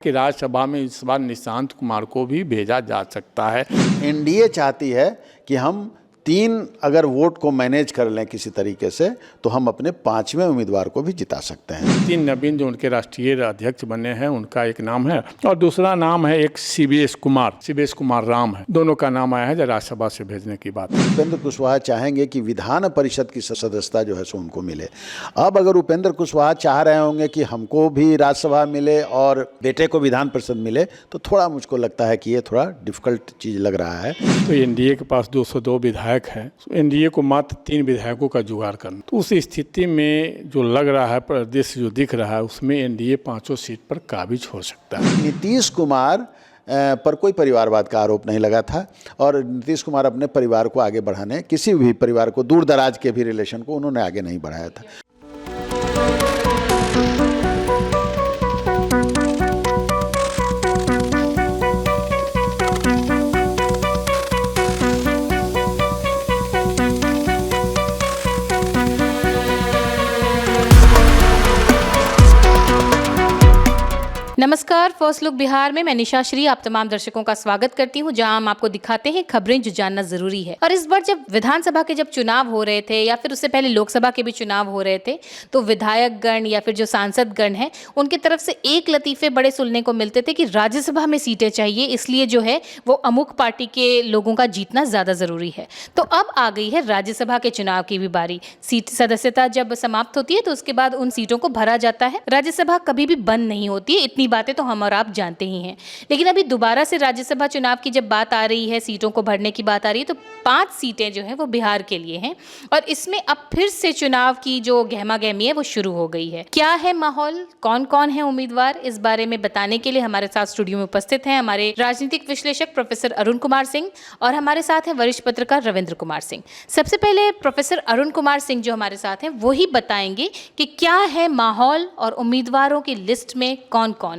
कि राज्यसभा में इस बार निशांत कुमार को भी भेजा जा सकता है। एनडीए चाहती है कि हम 3 अगर वोट को मैनेज कर लें किसी तरीके से तो हम अपने 5वें उम्मीदवार को भी जिता सकते हैं। 3 नवीन जो उनके राष्ट्रीय अध्यक्ष बने हैं उनका एक नाम है और दूसरा नाम है एक सीबीएस कुमार राम है। दोनों का नाम आया है जो राज्यसभा से भेजने की बात है। उपेंद्र कुशवाहा चाहेंगे कि विधान परिषद की सदस्यता जो है सो उनको मिले। अब अगर उपेंद्र कुशवाहा चाह रहे होंगे कि हमको भी राज्यसभा मिले और बेटे को विधान परिषद मिले तो थोड़ा मुझको लगता है कि ये थोड़ा डिफिकल्ट चीज़ लग रहा है। तो एनडीए के पास 202 विधायक है, तो एनडीए को मात्र 3 विधायकों का जुगाड़ करना, तो उस स्थिति में जो लग रहा है प्रदेश जो दिख रहा है उसमें एनडीए 5 सीट पर काबिज हो सकता है। नीतीश कुमार पर कोई परिवारवाद का आरोप नहीं लगा था और नीतीश कुमार अपने परिवार को आगे बढ़ाने, किसी भी परिवार को, दूर दराज के भी रिलेशन को उन्होंने आगे नहीं बढ़ाया था। नमस्कार, फर्स्ट लुक बिहार में मैं निशा श्री आप तमाम दर्शकों का स्वागत करती हूं, जहां हम आपको दिखाते हैं खबरें जो जानना जरूरी है। और इस बार जब विधानसभा के जब चुनाव हो रहे थे या फिर उससे पहले लोकसभा के भी चुनाव हो रहे थे तो विधायक गण या फिर जो सांसद गण है उनकी तरफ से एक लतीफे बड़े सुनने को मिलते थे कि राज्यसभा में सीटें चाहिए, इसलिए जो है वो अमुक पार्टी के लोगों का जीतना ज्यादा जरूरी है। तो अब आ गई है राज्यसभा के चुनाव की भी बारी। सीट सदस्यता जब समाप्त होती है तो उसके बाद उन सीटों को भरा जाता है। राज्यसभा कभी भी बंद नहीं होती है, इतनी बातें तो हम और आप जानते ही हैं। लेकिन अभी दोबारा से राज्यसभा चुनाव की जब बात आ रही है, सीटों को भरने की बात आ रही है, तो 5 सीटें जो हैं वो बिहार के लिए हैं और इसमें अब फिर से चुनाव की जो गहमागहमी है वो शुरू हो गई है। क्या है माहौल, कौन कौन है उम्मीदवार, इस बारे में बताने के लिए हमारे साथ स्टूडियो में उपस्थित हैं हमारे राजनीतिक विश्लेषक प्रोफेसर अरुण कुमार सिंह और हमारे साथ हैं वरिष्ठ पत्रकार रविंद्र कुमार सिंह। सबसे पहले प्रोफेसर अरुण कुमार सिंह जो हमारे साथ हैं वही बताएंगे कि क्या है माहौल और उम्मीदवारों की लिस्ट में कौन कौन है।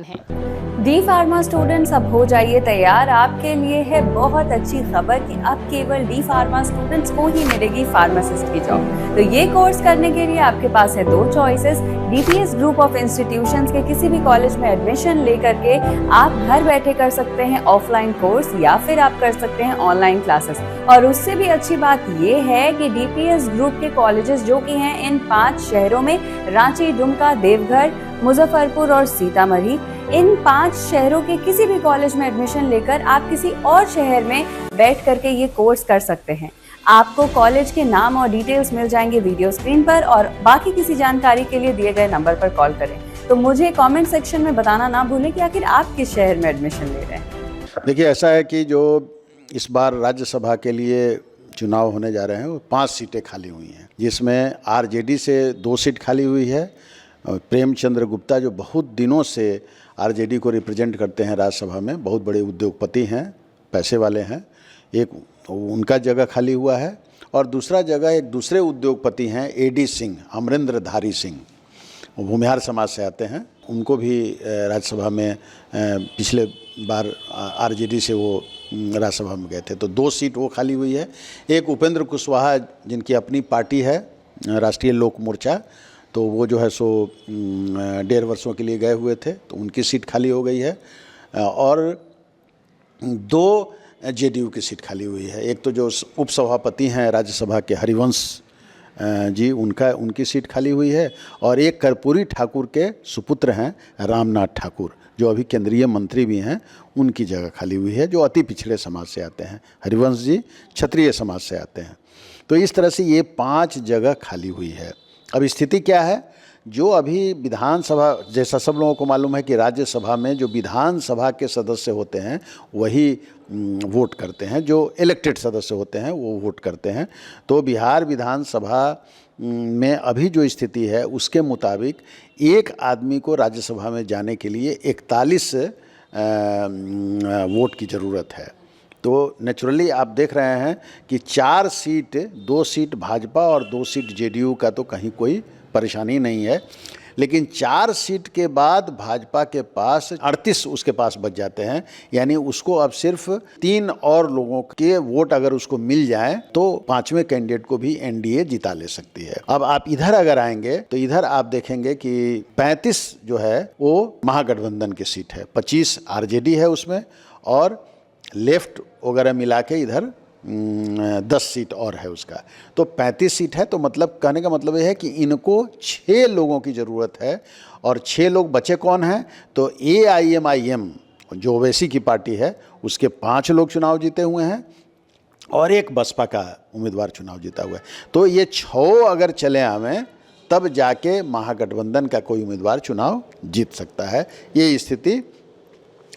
डी फार्मा स्टूडेंट्स अब हो जाइए तैयार, आपके लिए है बहुत अच्छी खबर कि अब केवल डी फार्मा स्टूडेंट्स को ही मिलेगी फार्मासिस्ट की जॉब। तो ये कोर्स करने के लिए आपके पास है 2 choices. DPS group of institutions के किसी भी कॉलेज में एडमिशन लेकर के आप घर बैठे कर सकते हैं ऑफलाइन कोर्स या फिर आप कर सकते हैं ऑनलाइन क्लासेस। और उससे भी अच्छी बात ये है कि डीपीएस ग्रुप के कॉलेजेस जो कि हैं इन 5 शहरों में, रांची, दुमका, देवघर, मुजफ्फरपुर और सीतामढ़ी, इन 5 शहरों के किसी भी कॉलेज में एडमिशन लेकर आप किसी और शहर में बैठ करके ये कोर्स कर सकते हैं। आपको कॉलेज के नाम और डिटेल्स मिल जाएंगे वीडियो स्क्रीन पर और बाकी किसी जानकारी के लिए दिए गए नंबर पर कॉल करें। तो मुझे कमेंट सेक्शन में बताना ना भूलें कि आखिर आप किस शहर में एडमिशन ले रहे हैं। देखिए, ऐसा है कि जो इस बार राज्यसभा के लिए चुनाव होने जा रहे हैं वो 5 सीटें खाली हुई हैं, जिसमें आरजेडी से 2 सीट खाली हुई है। प्रेमचंद्र गुप्ता जो बहुत दिनों से आरजेडी को रिप्रेजेंट करते हैं राज्यसभा में, बहुत बड़े उद्योगपति हैं, पैसे वाले हैं, एक उनका जगह खाली हुआ है। और दूसरा जगह एक दूसरे उद्योगपति हैं एडी सिंह, अमरिंद्रधारी सिंह, वो भूमिहार समाज से आते हैं। उनको भी राज्यसभा में पिछले बार आरजेडी से वो राज्यसभा में गए थे, तो 2 सीट वो खाली हुई है। एक उपेंद्र कुशवाहा जिनकी अपनी पार्टी है राष्ट्रीय लोक मोर्चा, तो वो जो है सो 1.5 वर्षों के लिए गए हुए थे, तो उनकी सीट खाली हो गई है। और 2 जेडीयू की सीट खाली हुई है। एक तो जो उपसभापति हैं राज्यसभा के हरिवंश जी, उनकी सीट खाली हुई है और एक कर्पूरी ठाकुर के सुपुत्र हैं रामनाथ ठाकुर जो अभी केंद्रीय मंत्री भी हैं, उनकी जगह खाली हुई है, जो अति पिछड़े समाज से आते हैं। हरिवंश जी क्षत्रिय समाज से आते हैं। तो इस तरह से ये 5 जगह खाली हुई है। अब स्थिति क्या है, जो अभी विधानसभा, जैसा सब लोगों को मालूम है कि राज्यसभा में जो विधानसभा के सदस्य होते हैं वही वोट करते हैं, जो इलेक्टेड सदस्य होते हैं वो वोट करते हैं। तो बिहार विधानसभा में अभी जो स्थिति है उसके मुताबिक एक आदमी को राज्यसभा में जाने के लिए 41 वोट की ज़रूरत है। तो नेचुरली आप देख रहे हैं कि 4 सीट, 2 सीट भाजपा और 2 सीट जेडीयू का तो कहीं कोई परेशानी नहीं है। लेकिन 4 सीट के बाद भाजपा के पास 38 उसके पास बच जाते हैं, यानी उसको अब सिर्फ 3 और लोगों के वोट अगर उसको मिल जाए तो 5वें कैंडिडेट को भी एनडीए जिता ले सकती है। अब आप इधर अगर आएंगे तो इधर आप देखेंगे कि 35 जो है वो महागठबंधन की सीट है, 25 आरजेडी है उसमें, और लेफ्ट वगैरह मिला के इधर 10 सीट और है उसका, तो 35 सीट है। तो मतलब कहने का मतलब यह है कि इनको 6 लोगों की ज़रूरत है, और 6 लोग बचे कौन हैं? तो AIMIM जो ओवैसी की पार्टी है उसके 5 लोग चुनाव जीते हुए हैं और एक बसपा का उम्मीदवार चुनाव जीता हुआ है। तो ये 6 अगर चले आवें तब जाके महागठबंधन का कोई उम्मीदवार चुनाव जीत सकता है, ये स्थिति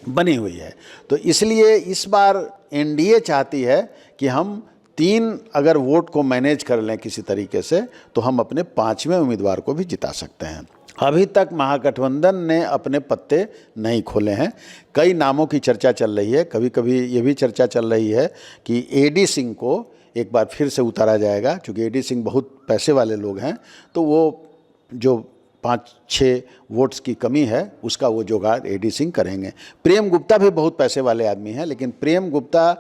बनी हुई है। तो इसलिए इस बार एनडीए चाहती है कि हम 3 अगर वोट को मैनेज कर लें किसी तरीके से तो हम अपने 5वें उम्मीदवार को भी जिता सकते हैं। अभी तक महागठबंधन ने अपने पत्ते नहीं खोले हैं, कई नामों की चर्चा चल रही है। कभी कभी ये भी चर्चा चल रही है कि एडी सिंह को एक बार फिर से उतारा जाएगा, क्योंकि एडी सिंह बहुत पैसे वाले लोग हैं, तो वो जो 5-6 वोट्स की कमी है उसका वो जुगाड़ एडी सिंह करेंगे। प्रेम गुप्ता भी बहुत पैसे वाले आदमी हैं, लेकिन प्रेम गुप्ता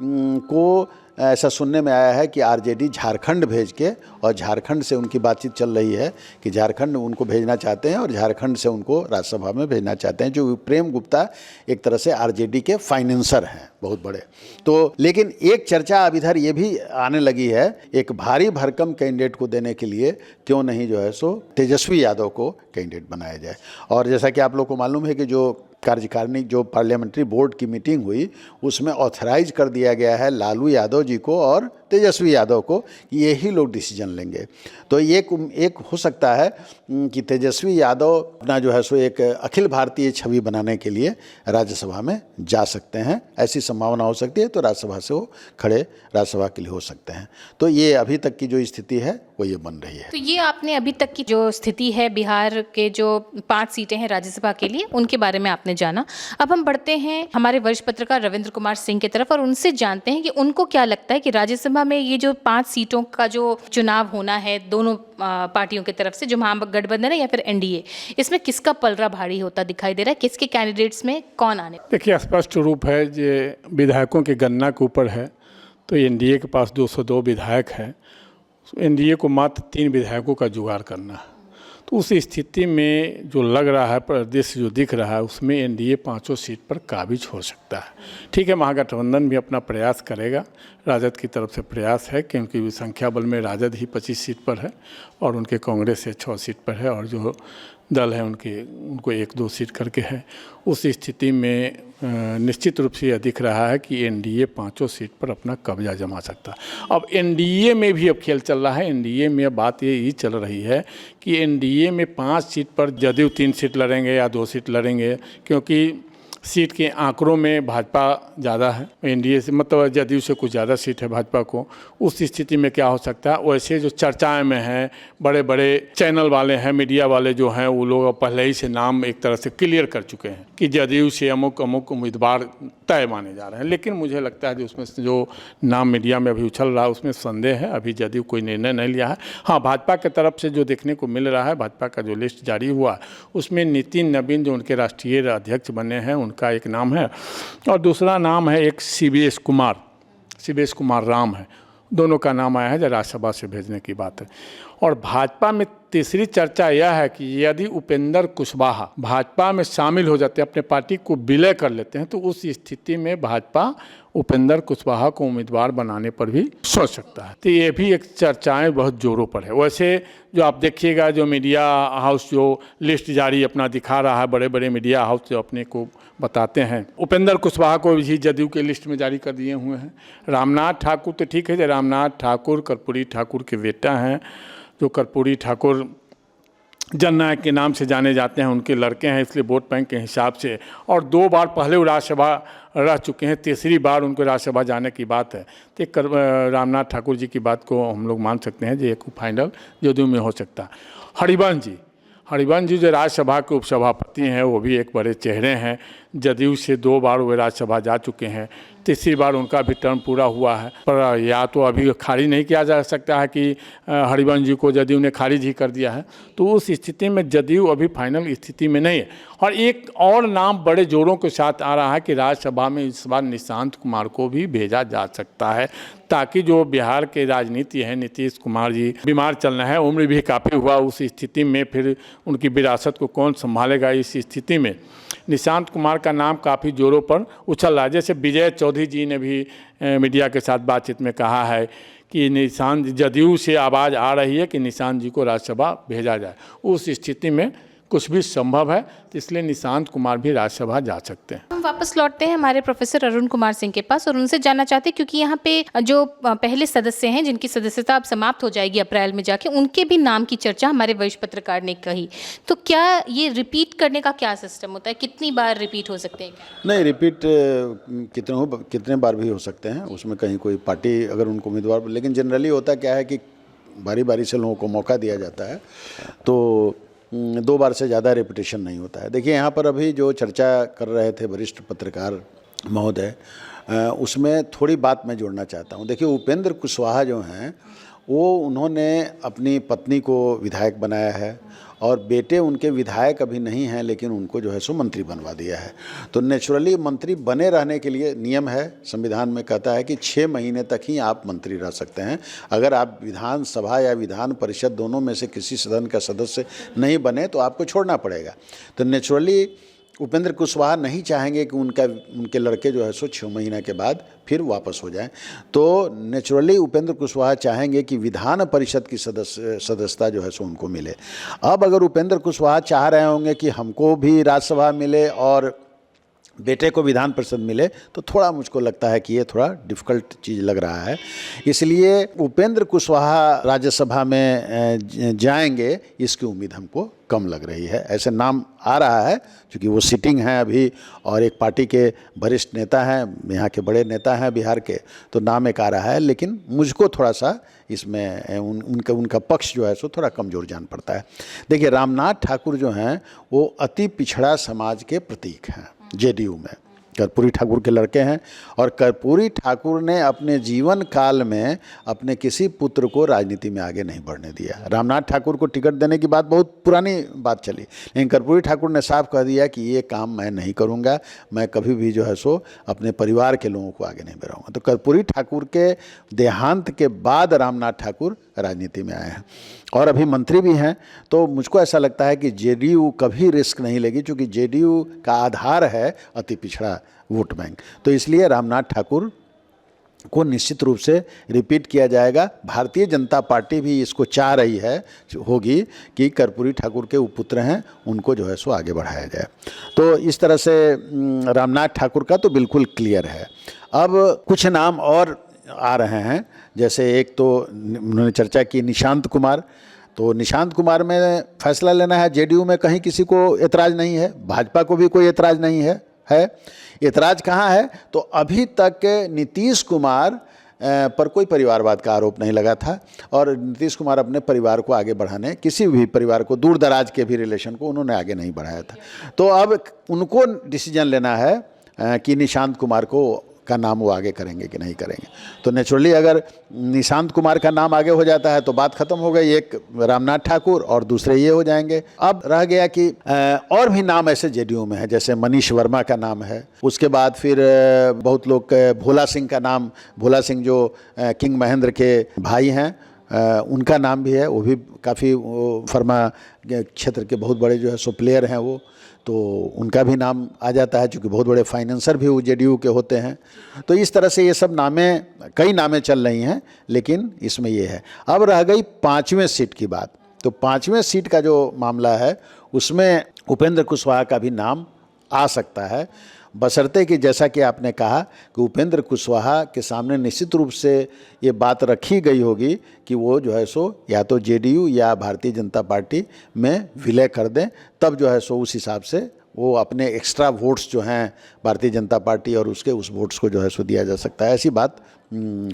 को ऐसा सुनने में आया है कि आरजेडी झारखंड भेज के, और झारखंड से उनकी बातचीत चल रही है कि झारखंड उनको भेजना चाहते हैं और झारखंड से उनको राज्यसभा में भेजना चाहते हैं। जो प्रेम गुप्ता एक तरह से आरजेडी के फाइनेंसर हैं बहुत बड़े। तो लेकिन एक चर्चा अब इधर ये भी आने लगी है, एक भारी भरकम कैंडिडेट को देने के लिए क्यों नहीं जो है सो तेजस्वी यादव को कैंडिडेट बनाया जाए। और जैसा कि आप लोग को मालूम है कि जो कार्यकारिणी जो पार्लियामेंट्री बोर्ड की मीटिंग हुई उसमें ऑथराइज कर दिया गया है लालू यादव जी को और तेजस्वी यादव को कि यही लोग डिसीजन लेंगे। तो एक हो सकता है कि तेजस्वी यादव अपना जो है सो एक अखिल भारतीय छवि बनाने के लिए राज्यसभा में जा सकते हैं, ऐसी संभावना हो सकती है। तो राज्यसभा से वो खड़े राज्यसभा के लिए हो सकते हैं। तो ये अभी तक की जो स्थिति है वो ये बन रही है। तो ये आपने अभी तक की जो स्थिति है बिहार के जो 5 सीटें हैं राज्यसभा के लिए उनके बारे में आपने जाना। अब हम बढ़ते हैं हमारे वरिष्ठ पत्रकार रविंद्र कुमार सिंह की तरफ और उनसे जानते हैं कि उनको क्या लगता है कि राज्यसभा में ये जो 5 सीटों का जो चुनाव होना है दोनों पार्टियों की तरफ से, जो महागठबंधन है या फिर एनडीए, इसमें किसका पलड़ा भारी होता दिखाई दे रहा है? किसके कैंडिडेट्स में कौन आने? देखिए, स्पष्ट रूप है जो विधायकों की गणना के ऊपर है तो एनडीए के पास 202 विधायक हैं, एनडीए को मात्र 3 विधायकों का जुगाड़ करना है। तो उस स्थिति में जो लग रहा है परिदृश्य जो दिख रहा है उसमें एनडीए 5 सीट पर काबिज हो सकता है। ठीक है, महागठबंधन भी अपना प्रयास करेगा, राजद की तरफ से प्रयास है क्योंकि संख्या बल में राजद ही 25 सीट पर है और उनके कांग्रेस से 6 सीट पर है और जो दल है उनको 1-2 सीट करके है। उस स्थिति में निश्चित रूप से यह दिख रहा है कि एनडीए 5 सीट पर अपना कब्जा जमा सकता है। अब एनडीए में भी अब खेल चल रहा है। एनडीए में बात यही चल रही है कि एनडीए में 5 सीट पर जदयू 3 सीट लड़ेंगे या 2 सीट लड़ेंगे, क्योंकि सीट के आंकड़ों में भाजपा ज़्यादा है एनडीए से, मतलब जदयू से कुछ ज़्यादा सीट है भाजपा को। उस स्थिति में क्या हो सकता है, वैसे जो चर्चाएं में हैं, बड़े बड़े चैनल वाले हैं, मीडिया वाले जो हैं, वो लोग पहले ही से नाम एक तरह से क्लियर कर चुके हैं कि जदयू से अमुक अमुक उम्मीदवार तय माने जा रहे हैं। लेकिन मुझे लगता है कि उसमें जो नाम मीडिया में अभी उछल रहा है उसमें संदेह है, अभी जदयू कोई निर्णय नहीं लिया है। हाँ, भाजपा की तरफ से जो देखने को मिल रहा है, भाजपा का जो लिस्ट जारी हुआ उसमें नितिन नवीन जो उनके राष्ट्रीय अध्यक्ष बने हैं उनका एक नाम है और दूसरा नाम है एक सीबीएस कुमार राम है। दोनों का नाम आया है जो राज्यसभा से भेजने की बात है। और भाजपा में तीसरी चर्चा यह है कि यदि उपेंद्र कुशवाहा भाजपा में शामिल हो जाते हैं, अपने पार्टी को विलय कर लेते हैं, तो उस स्थिति में भाजपा उपेंद्र कुशवाहा को उम्मीदवार बनाने पर भी सोच सकता है। तो ये भी एक चर्चाएं बहुत जोरों पर है। वैसे जो आप देखिएगा जो मीडिया हाउस जो लिस्ट जारी अपना दिखा रहा है, बड़े बड़े मीडिया हाउस जो अपने को बताते हैं, उपेंद्र कुशवाहा को भी जदयू के लिस्ट में जारी कर दिए हुए हैं। रामनाथ ठाकुर तो ठीक है, जो रामनाथ ठाकुर कर्पूरी ठाकुर के बेटा हैं, जो कर्पूरी ठाकुर जननायक के नाम से जाने जाते हैं, उनके लड़के हैं, इसलिए वोट बैंक के हिसाब से, और 2 बार पहले वो राज्यसभा रह चुके हैं, तीसरी बार उनको राज्यसभा जाने की बात है। तो रामनाथ ठाकुर जी की बात को हम लोग मान सकते हैं जो एक फाइनल जदयू में हो सकता है। हरिवंश जी जो राज्यसभा के उपसभापति हैं, वो भी एक बड़े चेहरे हैं जदयू से 2 बार वे राज्यसभा जा चुके हैं, तीसरी बार उनका भी टर्म पूरा हुआ है। पर या तो अभी खारिज नहीं किया जा सकता है कि हरिवंश जी को जदयू ने खारिज ही कर दिया है, तो उस स्थिति में जदयू अभी फाइनल स्थिति में नहीं है। और एक और नाम बड़े जोरों के साथ आ रहा है कि राज्यसभा में इस बार निशांत कुमार को भी भेजा जा सकता है, ताकि जो बिहार के राजनीति है, नीतीश कुमार जी बीमार चल रहे हैं, उम्र भी काफ़ी हुआ, उस स्थिति में फिर उनकी विरासत को कौन संभालेगा। इस स्थिति में निशांत कुमार का नाम काफ़ी जोरों पर उछल रहा है। जैसे विजय चौधरी जी ने भी मीडिया के साथ बातचीत में कहा है कि निशांत, जदयू से आवाज़ आ रही है कि निशांत जी को राज्यसभा भेजा जाए। उस स्थिति में कुछ भी संभव है, तो इसलिए निशांत कुमार भी राज्यसभा जा सकते हैं। हम वापस लौटते हैं हमारे प्रोफेसर अरुण कुमार सिंह के पास और उनसे जानना चाहते हैं, क्योंकि यहाँ पे जो पहले सदस्य हैं जिनकी सदस्यता अब समाप्त हो जाएगी अप्रैल में जाके, उनके भी नाम की चर्चा हमारे वरिष्ठ पत्रकार ने कही। तो क्या ये रिपीट करने का क्या सिस्टम होता है, कितनी बार रिपीट हो सकते हैं? नहीं, रिपीट कितने बार भी हो सकते हैं, उसमें कहीं कोई पार्टी अगर उनको उम्मीदवार, लेकिन जनरली होता क्या है कि बारी बारी से लोगों को मौका दिया जाता है, तो 2 बार से ज़्यादा रेपुटेशन नहीं होता है। देखिए, यहाँ पर अभी जो चर्चा कर रहे थे वरिष्ठ पत्रकार महोदय, उसमें थोड़ी बात मैं जोड़ना चाहता हूँ। देखिए, उपेंद्र कुशवाहा जो हैं वो उन्होंने अपनी पत्नी को विधायक बनाया है और बेटे उनके विधायक अभी नहीं हैं, लेकिन उनको जो है सो मंत्री बनवा दिया है। तो नेचुरली मंत्री बने रहने के लिए नियम है, संविधान में कहता है कि 6 महीने तक ही आप मंत्री रह सकते हैं। अगर आप विधानसभा या विधान परिषद दोनों में से किसी सदन का सदस्य नहीं बने तो आपको छोड़ना पड़ेगा। तो नेचुरली उपेंद्र कुशवाहा नहीं चाहेंगे कि उनके लड़के जो है सो 6 महीने के बाद फिर वापस हो जाएं। तो नेचुरली उपेंद्र कुशवाहा चाहेंगे कि विधान परिषद की सदस्यता जो है सो उनको मिले। अब अगर उपेंद्र कुशवाहा चाह रहे होंगे कि हमको भी राज्यसभा मिले और बेटे को विधान परिषद मिले, तो थोड़ा मुझको लगता है कि ये थोड़ा डिफ़िकल्ट चीज़ लग रहा है। इसलिए उपेंद्र कुशवाहा राज्यसभा में जाएंगे, इसकी उम्मीद हमको कम लग रही है। ऐसे नाम आ रहा है क्योंकि वो सिटिंग हैं अभी और एक पार्टी के वरिष्ठ नेता हैं, यहाँ के बड़े नेता हैं बिहार के, तो नाम एक आ रहा है। लेकिन मुझको थोड़ा सा इसमें उनका पक्ष जो है सो थोड़ा कमज़ोर जान पड़ता है। देखिए, रामनाथ ठाकुर जो हैं वो अति पिछड़ा समाज के प्रतीक हैं। जेडीयू में कर्पूरी ठाकुर के लड़के हैं और कर्पूरी ठाकुर ने अपने जीवन काल में अपने किसी पुत्र को राजनीति में आगे नहीं बढ़ने दिया। रामनाथ ठाकुर को टिकट देने की बात बहुत पुरानी बात चली, लेकिन कर्पूरी ठाकुर ने साफ कह दिया कि ये काम मैं नहीं करूँगा, मैं कभी भी जो है सो अपने परिवार के लोगों को आगे नहीं बढ़ाऊँगा। तो कर्पूरी ठाकुर के देहांत के बाद रामनाथ ठाकुर राजनीति में आए हैं और अभी मंत्री भी हैं। तो मुझको ऐसा लगता है कि जेडीयू कभी रिस्क नहीं लेगी, क्योंकि जेडीयू का आधार है अति पिछड़ा वोट बैंक। तो इसलिए रामनाथ ठाकुर को निश्चित रूप से रिपीट किया जाएगा। भारतीय जनता पार्टी भी इसको चाह रही है होगी कि कर्पूरी ठाकुर के पुत्र हैं, उनको जो है सो आगे बढ़ाया जाए। तो इस तरह से रामनाथ ठाकुर का तो बिल्कुल क्लियर है। अब कुछ नाम और आ रहे हैं, जैसे एक तो उन्होंने चर्चा की निशांत कुमार। तो निशांत कुमार में फैसला लेना है। जेडीयू में कहीं किसी को एतराज़ नहीं है, भाजपा को भी कोई एतराज़ नहीं है। एतराज़ कहाँ है? तो अभी तक नीतीश कुमार पर कोई परिवारवाद का आरोप नहीं लगा था और नीतीश कुमार अपने परिवार को आगे बढ़ाने, किसी भी परिवार को, दूर दराज के भी रिलेशन को उन्होंने आगे नहीं बढ़ाया था। तो अब उनको डिसीजन लेना है कि निशांत कुमार का नाम वो आगे करेंगे कि नहीं करेंगे। तो नेचुरली अगर निशांत कुमार का नाम आगे हो जाता है तो बात खत्म हो गई, एक रामनाथ ठाकुर और दूसरे ये हो जाएंगे। अब रह गया कि और भी नाम ऐसे जेडीयू में है, जैसे मनीष वर्मा का नाम है। उसके बाद फिर बहुत लोग, भोला सिंह का नाम, भोला सिंह जो किंग महेंद्र के भाई हैं, उनका नाम भी है। वो भी काफ़ी फर्मा क्षेत्र के बहुत बड़े जो है सो प्लेयर हैं वो, तो उनका भी नाम आ जाता है, क्योंकि बहुत बड़े फाइनेंसर भी वो जेडीयू के होते हैं। तो इस तरह से ये सब नामें, कई नामें चल रही हैं, लेकिन इसमें ये है। अब रह गई 5वें सीट की बात। तो 5वें सीट का जो मामला है उसमें उपेंद्र कुशवाहा का भी नाम आ सकता है, बशर्ते कि जैसा कि आपने कहा कि उपेंद्र कुशवाहा के सामने निश्चित रूप से ये बात रखी गई होगी कि वो जो है सो या तो जेडीयू या भारतीय जनता पार्टी में विलय कर दें, तब जो है सो उस हिसाब से वो अपने एक्स्ट्रा वोट्स जो हैं भारतीय जनता पार्टी और उसके उस वोट्स को जो है सो दिया जा सकता है, ऐसी बात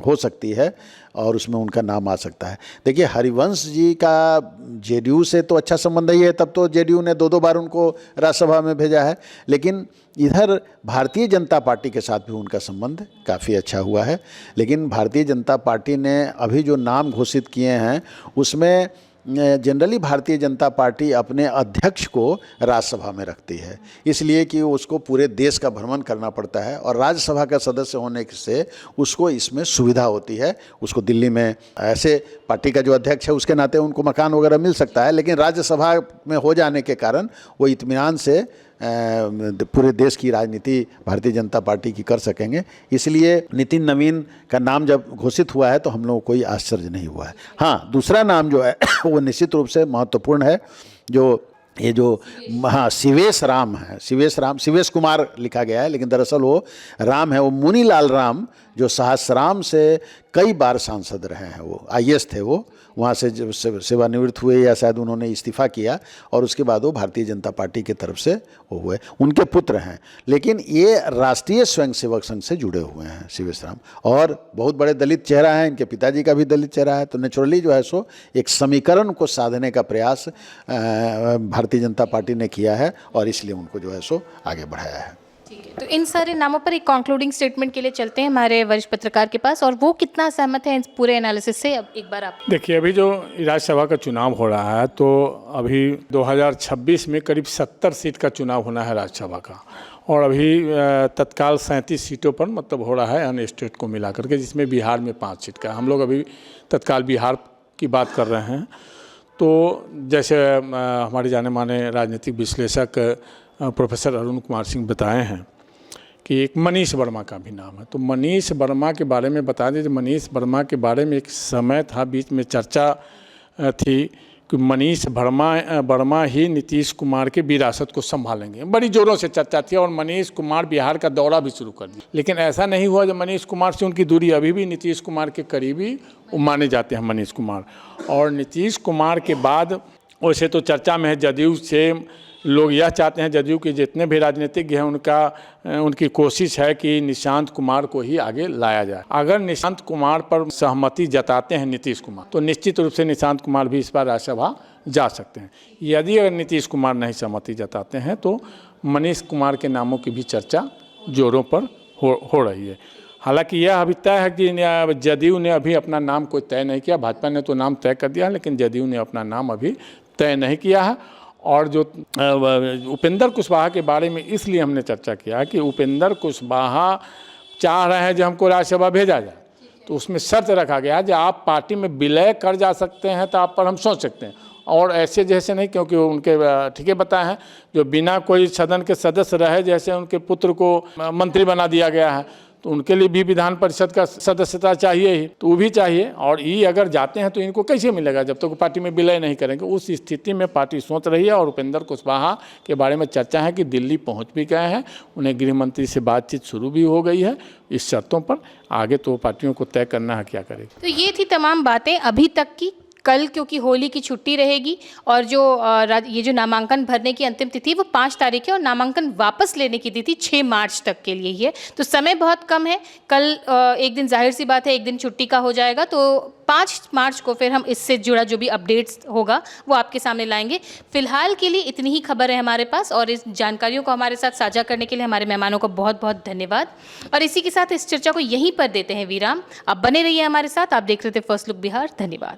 हो सकती है और उसमें उनका नाम आ सकता है। देखिए, हरिवंश जी का जेडीयू से तो अच्छा संबंध ही है, तब तो जेडीयू ने 2-2 बार उनको राज्यसभा में भेजा है, लेकिन इधर भारतीय जनता पार्टी के साथ भी उनका संबंध काफ़ी अच्छा हुआ है। लेकिन भारतीय जनता पार्टी ने अभी जो नाम घोषित किए हैं उसमें जनरली भारतीय जनता पार्टी अपने अध्यक्ष को राज्यसभा में रखती है, इसलिए कि उसको पूरे देश का भ्रमण करना पड़ता है और राज्यसभा का सदस्य होने से उसको इसमें सुविधा होती है। उसको दिल्ली में ऐसे पार्टी का जो अध्यक्ष है उसके नाते उनको मकान वगैरह मिल सकता है, लेकिन राज्यसभा में हो जाने के कारण वो इत्मीनान से पूरे देश की राजनीति भारतीय जनता पार्टी की कर सकेंगे। इसलिए नितिन नवीन का नाम जब घोषित हुआ है तो हम लोगों को कोई आश्चर्य नहीं हुआ है। हाँ, दूसरा नाम जो है वो निश्चित रूप से महत्वपूर्ण है, हाँ, शिवेश राम है। शिवेश कुमार लिखा गया है, लेकिन दरअसल वो राम है, वो मुनीलाल राम, जो सहस्राम से कई बार सांसद रहे हैं। वो आईएएस थे, वो वहाँ से जब सेवानिवृत्त हुए या शायद उन्होंने इस्तीफ़ा किया और उसके बाद वो भारतीय जनता पार्टी की तरफ से वो हुए, उनके पुत्र हैं। लेकिन ये राष्ट्रीय स्वयंसेवक संघ से जुड़े हुए हैं शिवेश राम, और बहुत बड़े दलित चेहरा हैं, इनके पिताजी का भी दलित चेहरा है। तो नेचुरली जो है सो एक समीकरण को साधने का प्रयास भारतीय जनता पार्टी ने किया है और इसलिए उनको जो है सो आगे बढ़ाया है। ठीक है, तो इन सारे नामों पर एक कंक्लूडिंग स्टेटमेंट के लिए चलते हैं हमारे वरिष्ठ पत्रकार के पास, और वो कितना सहमत है इस पूरे एनालिसिस से, अब एक बार आप देखिए, अभी जो राज्यसभा का चुनाव हो रहा है तो अभी 2026 में करीब 70 सीट का चुनाव होना है राज्यसभा का, और अभी तत्काल 37 सीटों पर मतलब हो रहा है अन्य स्टेट को मिला करके, जिसमें बिहार में 5 सीट का। हम लोग अभी तत्काल बिहार की बात कर रहे हैं। तो जैसे हमारे जाने माने राजनीतिक विश्लेषक प्रोफेसर अरुण कुमार सिंह बताए हैं कि एक मनीष वर्मा का भी नाम है। तो मनीष वर्मा के बारे में बता दें, मनीष वर्मा के बारे में एक समय था, बीच में चर्चा थी कि मनीष वर्मा ही नीतीश कुमार की विरासत को संभालेंगे, बड़ी जोरों से चर्चा थी, और मनीष कुमार बिहार का दौरा भी शुरू कर दिया। लेकिन ऐसा नहीं हुआ। जब मनीष कुमार से उनकी दूरी, अभी भी नीतीश कुमार के करीबी माने जाते हैं मनीष कुमार। और नीतीश कुमार के बाद वैसे तो चर्चा में है, जदयू से लोग यह चाहते हैं, जदयू के जितने भी राजनीतिज्ञ हैं उनकी कोशिश है कि निशांत कुमार को ही आगे लाया जाए। अगर निशांत कुमार पर सहमति जताते हैं नीतीश कुमार, तो निश्चित रूप से निशांत कुमार भी इस बार राज्यसभा जा सकते हैं। यदि अगर नीतीश कुमार नहीं सहमति जताते हैं तो मनीष कुमार के नामों की भी चर्चा जोरों पर हो रही है। हालांकि यह अभी तय है कि जदयू ने अभी अपना नाम कोई तय नहीं किया। भाजपा ने तो नाम तय कर दिया है, लेकिन जदयू ने अपना नाम अभी तय नहीं किया है। और जो उपेंद्र कुशवाहा के बारे में इसलिए हमने चर्चा किया कि उपेंद्र कुशवाहा चाह रहे हैं जो हमको राज्यसभा भेजा जाए, तो उसमें शर्त रखा गया कि आप पार्टी में विलय कर जा सकते हैं तो आप पर हम सोच सकते हैं, और ऐसे जैसे नहीं, क्योंकि उनके ठीक है बताए हैं जो बिना कोई सदन के सदस्य रहे, जैसे उनके पुत्र को मंत्री बना दिया गया है, तो उनके लिए भी विधान परिषद का सदस्यता चाहिए ही, तो वो भी चाहिए। और ये अगर जाते हैं तो इनको कैसे मिलेगा जब तक तो पार्टी में विलय नहीं करेंगे। उस स्थिति में पार्टी सोच रही है, और उपेंद्र कुशवाहा के बारे में चर्चा है कि दिल्ली पहुंच भी गए हैं, उन्हें गृह मंत्री से बातचीत शुरू भी हो गई है इस शर्तों पर। आगे तो पार्टियों को तय करना है क्या करेगी। तो ये थी तमाम बातें अभी तक की। कल क्योंकि होली की छुट्टी रहेगी, और ये जो नामांकन भरने की अंतिम तिथि वो 5 तारीख है, और नामांकन वापस लेने की तिथि 6 मार्च तक के लिए ही है। तो समय बहुत कम है। कल एक दिन जाहिर सी बात है एक दिन छुट्टी का हो जाएगा, तो 5 मार्च को फिर हम इससे जुड़ा जो भी अपडेट्स होगा वो आपके सामने लाएंगे। फिलहाल के लिए इतनी ही खबर है हमारे पास, और इस जानकारियों को हमारे साथ साझा करने के लिए हमारे मेहमानों का बहुत बहुत धन्यवाद। और इसी के साथ इस चर्चा को यहीं पर देते हैं विराम। आप बने रहिए हमारे साथ। आप देख रहे थे फर्स्ट लुक बिहार। धन्यवाद।